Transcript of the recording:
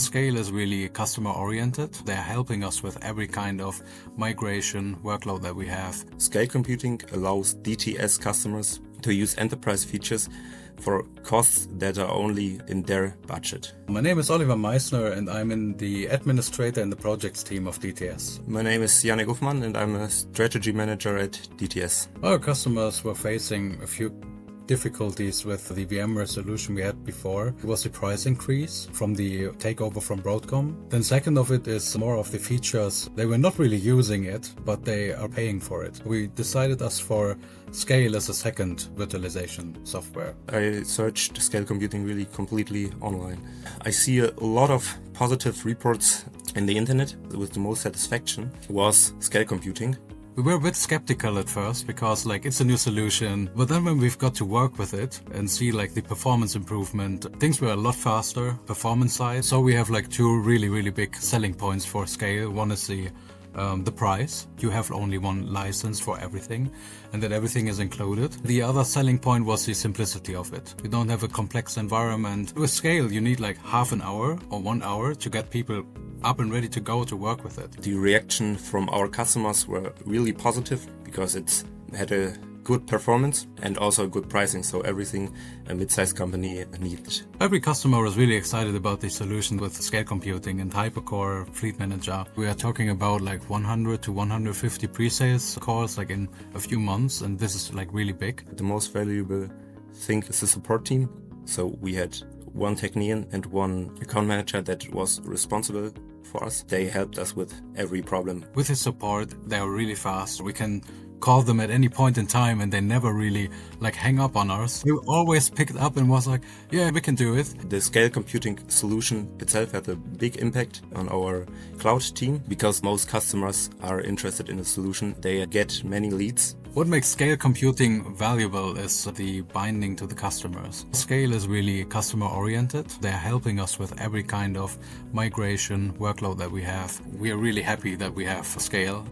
Scale is really customer oriented. They're helping us with every kind of migration workload that we have. Scale computing allows DTS customers to use enterprise features for costs that are only in their budget. My name is Oliver Meissner and I'm in the administrator and the projects team of DTS. My name is Jannik Uffmann and I'm a strategy manager at DTS. Our customers were facing a few difficulties with the VMware solution we had before. It was the price increase from the takeover from Broadcom. Then second of it is more of the features. They were not really using it, but they are paying for it. We decided us for Scale as a second virtualization software. I searched scale computing really completely online. I see a lot of positive reports in the internet. With the most satisfaction was scale computing. We were a bit skeptical at first because it's a new solution, but then when we've got to work with it and see the performance improvement, things were a lot faster, performance side. So we have two really big selling points for Scale. One is the price. You have only one license for everything and that everything is included. The other selling point was the simplicity of it. You don't have a complex environment. With Scale, you need half an hour or 1 hour to get people up and ready to go to work with it. The reaction from our customers were really positive because it had a good performance and also good pricing, so everything a mid-sized company needed. Every customer was really excited about the solution with scale computing and Hypercore Fleet Manager. We are talking about 100 to 150 pre-sales calls in a few months, and this is really big. The most valuable thing is the support team. So we had one technician and one account manager that was responsible for us. They helped us with every problem. With his support, they are really fast. We can call them at any point in time and they never really hang up on us. He always picked up and was yeah, we can do it. The scale computing solution itself had a big impact on our cloud team because most customers are interested in a solution. They get many leads. What makes scale computing valuable is the binding to the customers. Scale is really customer oriented. They're helping us with every kind of migration workload that we have. We are really happy that we have Scale.